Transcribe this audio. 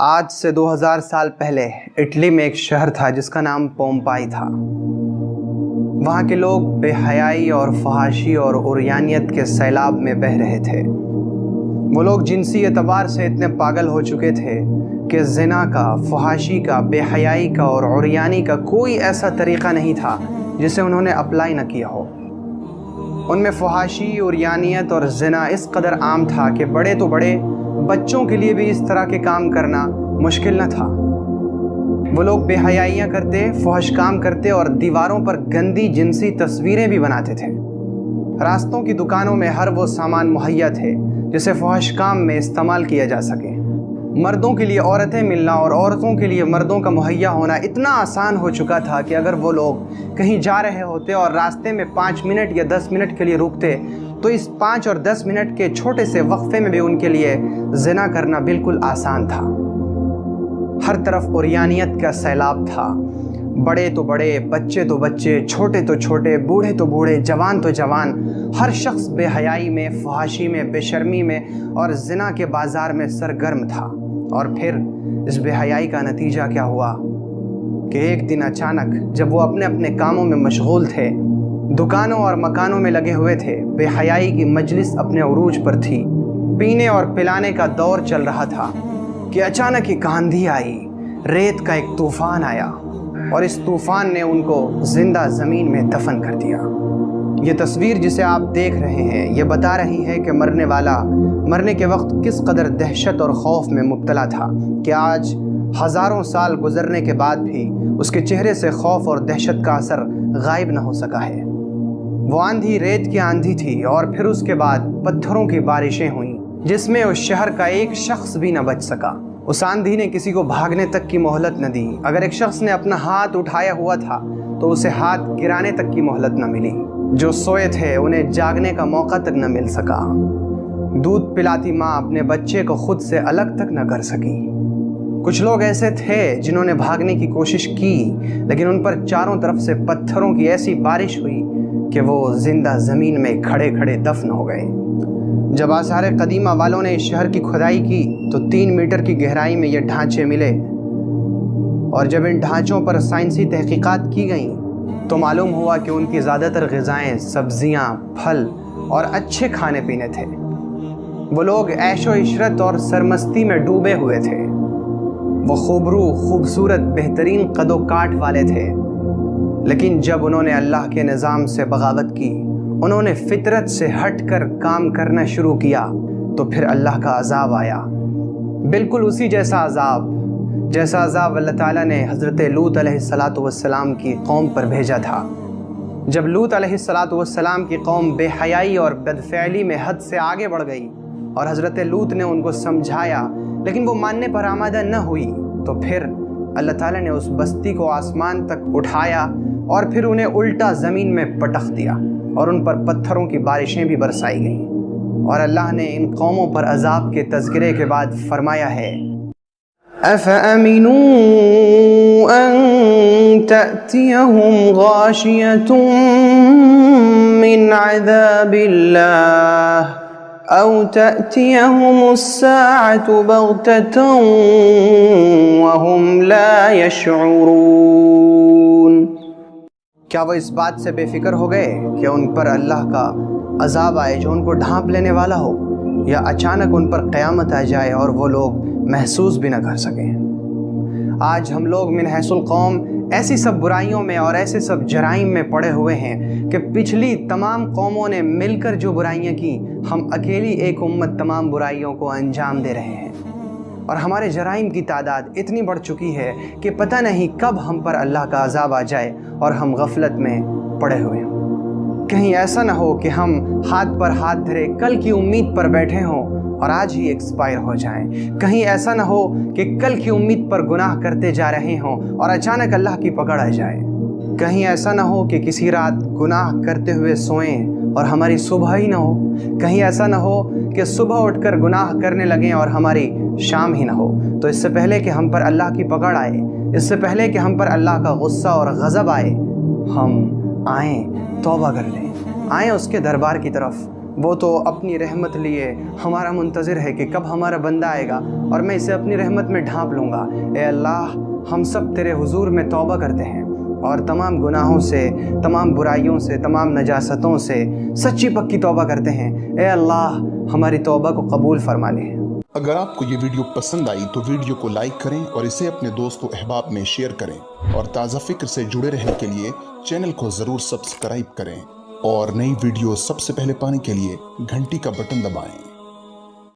آج سے 2000 سال پہلے اٹلی میں ایک شہر تھا جس کا نام پومپائی تھا۔ وہاں کے لوگ بے حیائی اور فحاشی اور عریانیت کے سیلاب میں بہہ رہے تھے۔ وہ لوگ جنسی اعتبار سے اتنے پاگل ہو چکے تھے کہ زنا کا، فحاشی کا، بے حیائی کا اور عریانی کا کوئی ایسا طریقہ نہیں تھا جسے انہوں نے اپلائی نہ کیا ہو۔ ان میں فحاشی، عریانیت اور زنا اس قدر عام تھا کہ بڑے تو بڑے، بچوں کے لیے بھی اس طرح کے کام کرنا مشکل نہ تھا۔ وہ لوگ بے حیائیاں کرتے، فحش کام کرتے اور دیواروں پر گندی جنسی تصویریں بھی بناتے تھے۔ راستوں کی دکانوں میں ہر وہ سامان مہیا تھے جسے فحش کام میں استعمال کیا جا سکے۔ مردوں کے لیے عورتیں ملنا اور عورتوں کے لیے مردوں کا مہیا ہونا اتنا آسان ہو چکا تھا کہ اگر وہ لوگ کہیں جا رہے ہوتے اور راستے میں 5 منٹ یا 10 منٹ کے لیے رکتے تو اس 5 اور 10 منٹ کے چھوٹے سے وقفے میں بھی ان کے لیے زنا کرنا بالکل آسان تھا۔ ہر طرف عریانیت کا سیلاب تھا۔ بڑے تو بڑے، بچے تو بچے، چھوٹے تو چھوٹے، بوڑھے تو بوڑھے، جوان تو جوان، ہر شخص بے حیائی میں، فحاشی میں، بے شرمی میں اور زنا کے بازار میں سرگرم تھا۔ اور پھر اس بے حیائی کا نتیجہ کیا ہوا کہ ایک دن اچانک جب وہ اپنے اپنے کاموں میں مشغول تھے، دکانوں اور مکانوں میں لگے ہوئے تھے، بے حیائی کی مجلس اپنے عروج پر تھی، پینے اور پلانے کا دور چل رہا تھا کہ اچانک ایک آندھی آئی، ریت کا ایک طوفان آیا اور اس طوفان نے ان کو زندہ زمین میں دفن کر دیا۔ یہ تصویر جسے آپ دیکھ رہے ہیں یہ بتا رہی ہے کہ مرنے والا مرنے کے وقت کس قدر دہشت اور خوف میں مبتلا تھا کہ آج ہزاروں سال گزرنے کے بعد بھی اس کے چہرے سے خوف اور دہشت کا اثر غائب نہ ہو سکا ہے۔ وہ آندھی ریت کی آندھی تھی اور پھر اس کے بعد پتھروں کی بارشیں ہوئیں جس میں اس شہر کا ایک شخص بھی نہ بچ سکا۔ اس آندھی نے کسی کو بھاگنے تک کی مہلت نہ دی۔ اگر ایک شخص نے اپنا ہاتھ اٹھایا ہوا تھا تو اسے ہاتھ گرانے تک کی مہلت نہ ملی۔ جو سوئے تھے انہیں جاگنے کا موقع تک نہ مل سکا۔ دودھ پلاتی ماں اپنے بچے کو خود سے الگ تک نہ کر سکی۔ کچھ لوگ ایسے تھے جنہوں نے بھاگنے کی کوشش کی لیکن ان پر چاروں طرف سے پتھروں کی ایسی بارش ہوئی کہ وہ زندہ زمین میں کھڑے کھڑے دفن ہو گئے۔ جب آثار قدیمہ والوں نے اس شہر کی کھدائی کی تو 3 میٹر کی گہرائی میں یہ ڈھانچے ملے، اور جب ان ڈھانچوں پر سائنسی تحقیقات کی گئیں تو معلوم ہوا کہ ان کی زیادہ تر غذائیں سبزیاں، پھل اور اچھے کھانے پینے تھے۔ وہ لوگ عیش و عشرت اور سرمستی میں ڈوبے ہوئے تھے۔ وہ خوبرو، خوبصورت، بہترین قد و کاٹ والے تھے، لیکن جب انہوں نے اللہ کے نظام سے بغاوت کی، انہوں نے فطرت سے ہٹ کر کام کرنا شروع کیا تو پھر اللہ کا عذاب آیا، بالکل اسی جیسا عذاب اللہ تعالیٰ نے حضرت لوط علیہ السلام کی قوم پر بھیجا تھا۔ جب لوط علیہ السلام کی قوم بے حیائی اور بدفعلی میں حد سے آگے بڑھ گئی اور حضرت لوط نے ان کو سمجھایا لیکن وہ ماننے پر آمادہ نہ ہوئی، تو پھر اللہ تعالیٰ نے اس بستی کو آسمان تک اٹھایا اور پھر انہیں الٹا زمین میں پٹخ دیا اور ان پر پتھروں کی بارشیں بھی برسائی گئیں۔ اور اللہ نے ان قوموں پر عذاب کے تذکرے کے بعد فرمایا ہے، أَفَأَمِنُوا أَن تَأْتِيَهُمْ غَاشِيَةٌ مِّنْ عَذَابِ اللَّهِ أَوْ تَأْتِيَهُمُ السَّاعَةُ بَغْتَةً وَهُمْ لَا يَشْعُرُونَ۔ کیا وہ اس بات سے بے فکر ہو گئے کہ ان پر اللہ کا عذاب آئے جو ان کو ڈھانپ لینے والا ہو، یا اچانک ان پر قیامت آ جائے اور وہ لوگ محسوس بھی نہ کر سکیں؟ آج ہم لوگ من حیث القوم ایسی سب برائیوں میں اور ایسے سب جرائم میں پڑے ہوئے ہیں کہ پچھلی تمام قوموں نے مل کر جو برائیاں کی، ہم اکیلی ایک امت تمام برائیوں کو انجام دے رہے ہیں، اور ہمارے جرائم کی تعداد اتنی بڑھ چکی ہے کہ پتہ نہیں کب ہم پر اللہ کا عذاب آ جائے اور ہم غفلت میں پڑے ہوئے ہوں۔ کہیں ایسا نہ ہو کہ ہم ہاتھ پر ہاتھ دھرے کل کی امید پر بیٹھے ہوں اور آج ہی ایکسپائر ہو جائیں۔ کہیں ایسا نہ ہو کہ کل کی امید پر گناہ کرتے جا رہے ہوں اور اچانک اللہ کی پکڑ آ جائے۔ کہیں ایسا نہ ہو کہ کسی رات گناہ کرتے ہوئے سوئیں اور ہماری صبح ہی نہ ہو۔ کہیں ایسا نہ ہو کہ صبح اٹھ کر گناہ کرنے لگیں اور ہماری شام ہی نہ ہو۔ تو اس سے پہلے کہ ہم پر اللہ کی پکڑ آئے، اس سے پہلے کہ ہم پر اللہ کا غصہ اور غضب آئے، ہم آئیں، توبہ کر لیں، آئیں اس کے دربار کی طرف، وہ تو اپنی رحمت لیے ہمارا منتظر ہے کہ کب ہمارا بندہ آئے گا اور میں اسے اپنی رحمت میں ڈھانپ لوں گا۔ اے اللہ، ہم سب تیرے حضور میں توبہ کرتے ہیں اور تمام گناہوں سے، تمام برائیوں سے، تمام نجاستوں سے سچی پکی توبہ کرتے ہیں۔ اے اللہ، ہماری توبہ کو قبول فرما لے۔ اگر آپ کو یہ ویڈیو پسند آئی تو ویڈیو کو لائک کریں اور اسے اپنے دوست و احباب میں شیئر کریں، اور تازہ فکر سے جڑے رہنے کے لیے چینل کو ضرور سبسکرائب کریں، اور نئی ویڈیو سب سے پہلے پانے کے لیے گھنٹی کا بٹن دبائیں۔